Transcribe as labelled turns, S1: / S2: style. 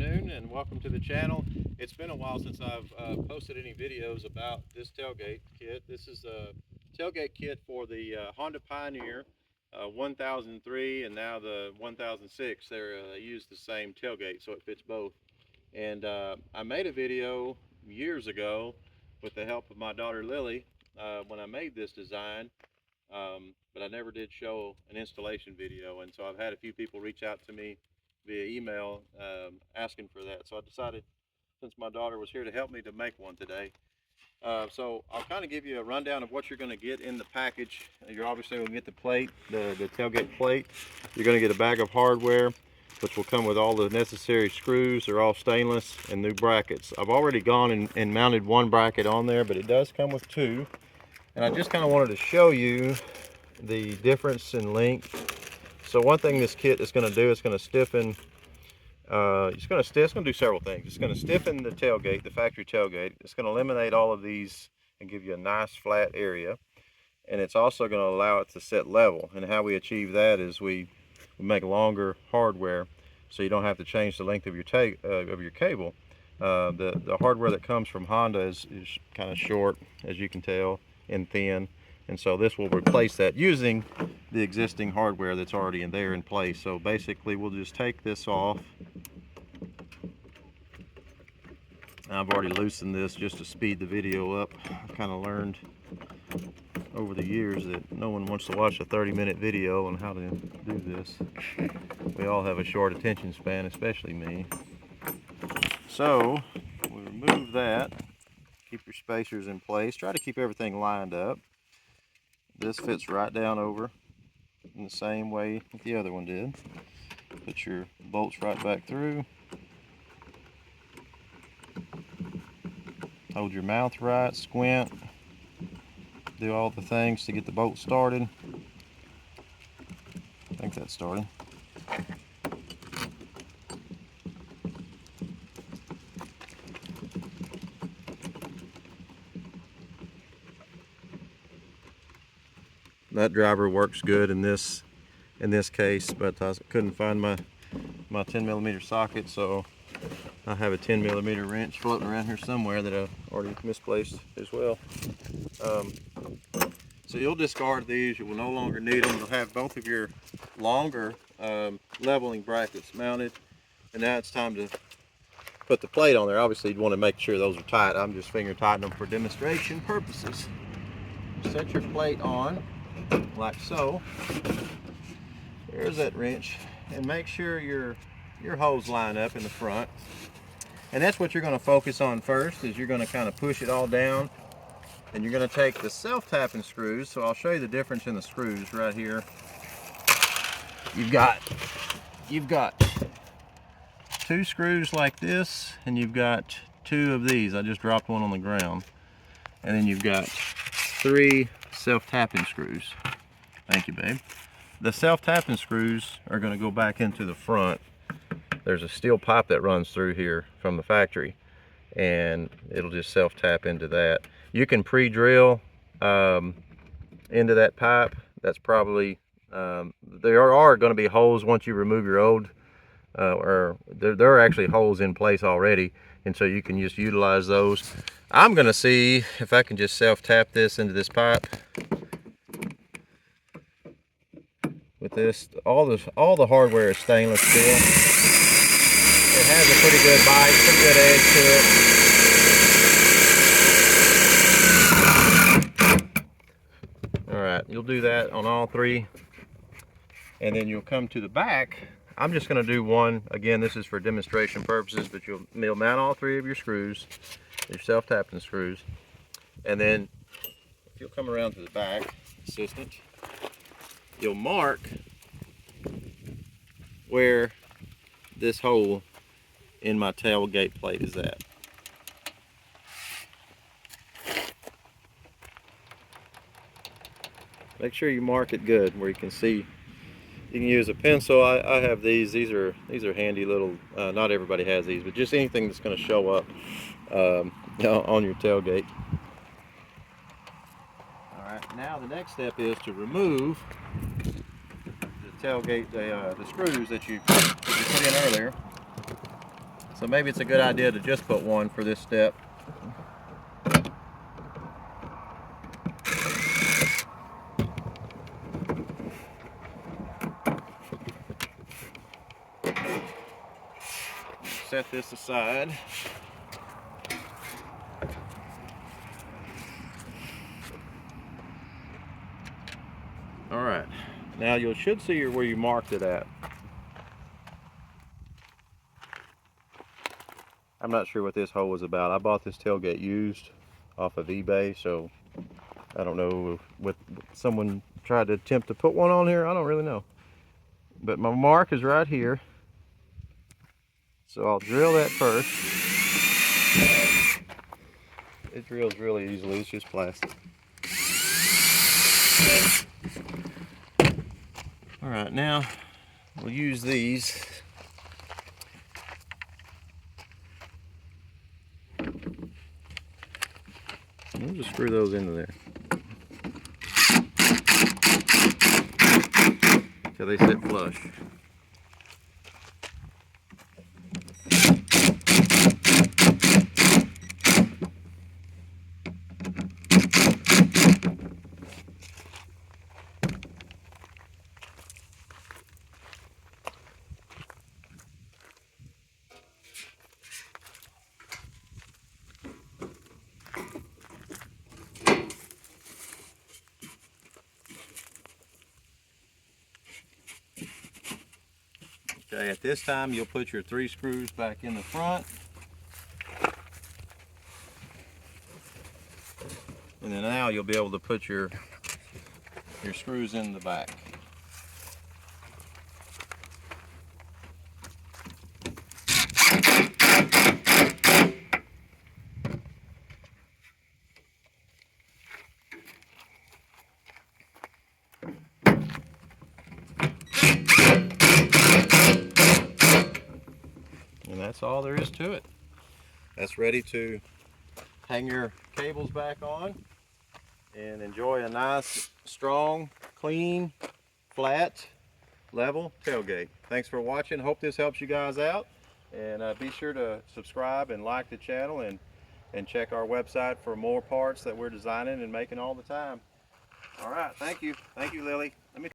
S1: afternoon and welcome to the channel. It's been a while since I've posted any videos about this tailgate kit. This is a tailgate kit for the Honda Pioneer 1003 and now the 1006. They use the same tailgate, so it fits both. And I made a video years ago with the help of my daughter Lily when I made this design. But I never did show an installation video, and so I've had a few people reach out to me via email asking for that. So I decided, since my daughter was here to help me, to make one today. So I'll kind of give you a rundown of what you're going to get in the package. You're obviously going to get the plate, the tailgate plate. You're going to get a bag of hardware, which will come with all the necessary screws. They're all stainless, and new brackets. I've already gone and mounted one bracket on there, but it does come with two. And I just kind of wanted to show you the difference in length. So one thing this kit is going to do is going to stiffen, it's going to do several things. It's going to stiffen the tailgate, the factory tailgate. It's going to eliminate all of these and give you a nice flat area. And it's also going to allow it to set level. And how we achieve that is we make longer hardware, so you don't have to change the length of your cable. The hardware that comes from Honda is kind of short, as you can tell, and thin, and so this will replace that using the existing hardware that's already in place. So basically we'll just take this off. I've already loosened this just to speed the video up. I kind of learned over the years that no one wants to watch a 30-minute video on how to do this. We all have a short attention span, especially me. So we remove that. Keep your spacers in place. Try to keep everything lined up. This fits right down over in the same way that the other one did. Put your bolts right back through. Hold your mouth right, squint. Do all the things to get the bolt started. I think that's started. That driver works good in this case, but I couldn't find my 10mm socket, so I have a 10mm wrench floating around here somewhere that I've already misplaced as well. So you'll discard these. You will no longer need them. You'll have both of your longer leveling brackets mounted, and now it's time to put the plate on there. Obviously you'd want to make sure those are tight. I'm just finger tightening them for demonstration purposes. Set your plate on like so. There's that wrench, and make sure your holes line up in the front. And that's what you're going to focus on first, is you're going to kind of push it all down, and you're going to take the self-tapping screws. So I'll show you the difference in the screws right here. You've got two screws like this, and you've got two of these. I just dropped one on the ground. And then you've got three self-tapping screws. Thank you, babe. The self-tapping screws are going to go back into the front. There's a steel pipe that runs through here from the factory, and it'll just self-tap into that. You can pre-drill into that pipe. That's probably, there are going to be holes once you remove your old, or there are actually holes in place already, and so you can just utilize those. I'm going to see if I can just self-tap this into this pipe. With this, all the hardware is stainless steel. It has a pretty good bite, pretty good edge to it. All right, you'll do that on all three, and then you'll come to the back. I'm just going to do one. Again, this is for demonstration purposes, but you'll mount all three of your screws, your self-tapping screws, and then if you'll come around to the back, assistant, you'll mark where this hole in my tailgate plate is at. Make sure you mark it good where you can see. You can use a pencil. I have these. These are handy little. Not everybody has these, but just anything that's going to show up on your tailgate. All right. Now the next step is to remove the tailgate, the screws that you put in earlier. So maybe it's a good idea to just put one for this step. Set this aside. All right, now you should see where you marked it at. I'm not sure what this hole was about. I bought this tailgate used off of eBay, so I don't know what someone tried to attempt to put one on here. I don't really know. But my mark is right here. So I'll drill that first. It drills really easily, it's just plastic. All right, now we'll use these. We'll just screw those into there till they sit flush. Okay, at this time you'll put your 3 screws back in the front. And then now you'll be able to put your screws in the back. And that's all there is to it. That's ready to hang your cables back on and enjoy a nice, strong, clean, flat, level tailgate. Thanks for watching. Hope this helps you guys out. And be sure to subscribe and like the channel, and check our website for more parts that we're designing and making all the time. All right, thank you. Thank you, Lily. Let me